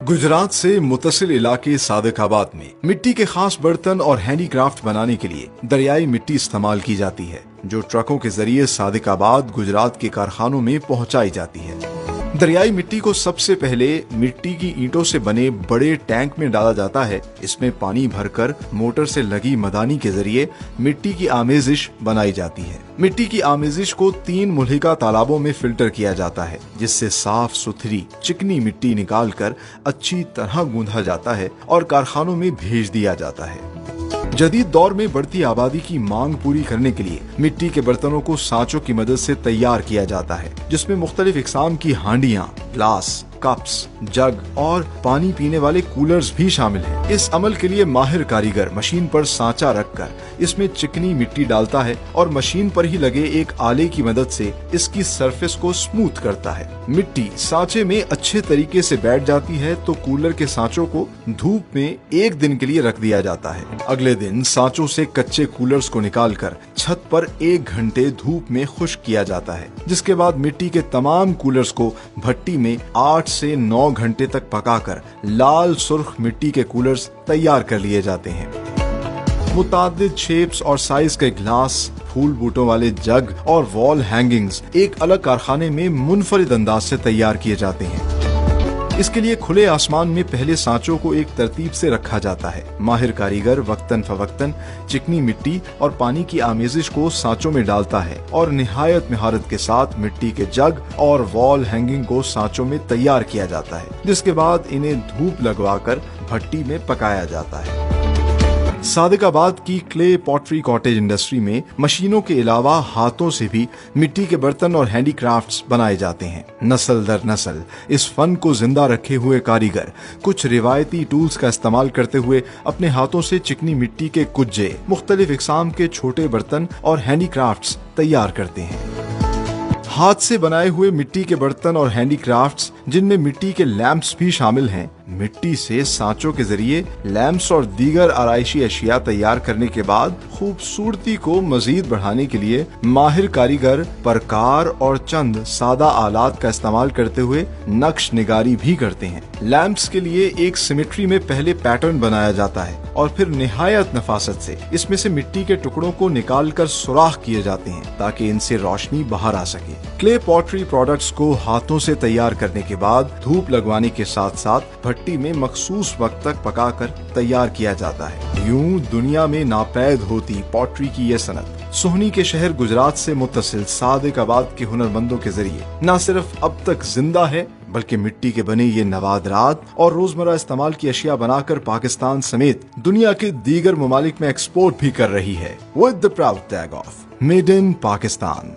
गुजरात से मुतसिल इलाके सादिकाबाद में मिट्टी के खास बर्तन और हैंडीक्राफ्ट बनाने के लिए दरियाई मिट्टी इस्तेमाल की जाती है, जो ट्रकों के जरिए सादिकाबाद गुजरात के कारखानों में पहुंचाई जाती है। दरियाई मिट्टी को सबसे पहले मिट्टी की ईंटों से बने बड़े टैंक में डाला जाता है। इसमें पानी भरकर मोटर से लगी मदानी के जरिए मिट्टी की आमेजिश बनाई जाती है। मिट्टी की आमेजिश को 3 मुल्हिका तालाबों में फिल्टर किया जाता है, जिससे साफ सुथरी चिकनी मिट्टी निकालकर अच्छी तरह गूंधा जाता है और कारखानों में भेज दिया जाता है। जदीद दौर में बढ़ती आबादी की मांग पूरी करने के लिए मिट्टी के बर्तनों को सांचों की मदद से तैयार किया जाता है, जिसमें मुख्तलिफ इकसाम की हांडियां, ग्लास, कप्स, जग और पानी पीने वाले कूलर्स भी शामिल हैं। इस अमल के लिए माहिर कारीगर मशीन पर सांचा रखकर इसमें चिकनी मिट्टी डालता है और मशीन पर ही लगे एक आले की मदद से इसकी सरफेस को स्मूथ करता है। मिट्टी सांचे में अच्छे तरीके से बैठ जाती है तो कूलर के सांचों को धूप में 1 दिन के लिए रख दिया जाता है। अगले दिन सांचों से कच्चे कूलर्स को निकालकर छत पर 1 घंटे धूप में खुश्क किया जाता है, जिसके बाद मिट्टी के तमाम कूलर्स को भट्टी में 8 से 9 घंटे तक पकाकर लाल सुर्ख मिट्टी के कूलर्स तैयार कर लिए जाते हैं। मुतादिद शेप्स और साइज के ग्लास, फूल बूटों वाले जग और वॉल हैंगिंग्स एक अलग कारखाने में मुनफरिद अंदाज से तैयार किए जाते हैं। इसके लिए खुले आसमान में पहले सांचों को एक तरतीब से रखा जाता है। माहिर कारीगर वक्तन फवक्तन चिकनी मिट्टी और पानी की आमेजिश को सांचों में डालता है और निहायत महारत के साथ मिट्टी के जग और वॉल हैंगिंग को सांचों में तैयार किया जाता है, जिसके बाद इन्हें धूप लगवाकर भट्टी में पकाया जाता है। सादिकाबाद की क्ले पॉटरी कॉटेज इंडस्ट्री में मशीनों के अलावा हाथों से भी मिट्टी के बर्तन और हैंडीक्राफ्ट्स बनाए जाते हैं। नस्ल दर नस्ल इस फन को जिंदा रखे हुए कारीगर कुछ रिवायती टूल्स का इस्तेमाल करते हुए अपने हाथों से चिकनी मिट्टी के कुज्जे, मुख्तलिफ इकसाम के छोटे बर्तन और हैंडीक्राफ्ट्स तैयार करते हैं। हाथ से बनाए हुए मिट्टी के बर्तन और हैंडीक्राफ्ट्स, जिनमें मिट्टी के लैंप्स भी शामिल हैं, मिट्टी से सांचों के जरिए लैंप्स और दीगर आराइशी अशिया तैयार करने के बाद खूबसूरती को मजीद बढ़ाने के लिए माहिर कारीगर परकार और चंद सादा आलात का इस्तेमाल करते हुए नक्श निगारी भी करते हैं। लैंप्स के लिए एक सिमेट्री में पहले पैटर्न बनाया जाता है और फिर निहायत नफासत से इसमें से मिट्टी के टुकड़ों को निकालकर सुराख किए जाते हैं ताकि इनसे रोशनी बाहर आ सके। क्ले पॉटरी प्रोडक्ट्स को हाथों से तैयार करने के बाद धूप लगवाने के साथ साथ भट्टी में मखसूस वक्त तक पकाकर तैयार किया जाता है। यूं दुनिया में नापैद होती पॉटरी की यह सनत सोहनी के शहर गुजरात से मुत्तसिल सादिकाबाद के हुनरमंदों के जरिए न सिर्फ अब तक जिंदा है, बल्कि मिट्टी के बने ये नवादरात और रोजमर्रा इस्तेमाल की अशिया बनाकर पाकिस्तान समेत दुनिया के दीगर ममालिक में एक्सपोर्ट भी कर रही है, with the proud tag of made in Pakistan.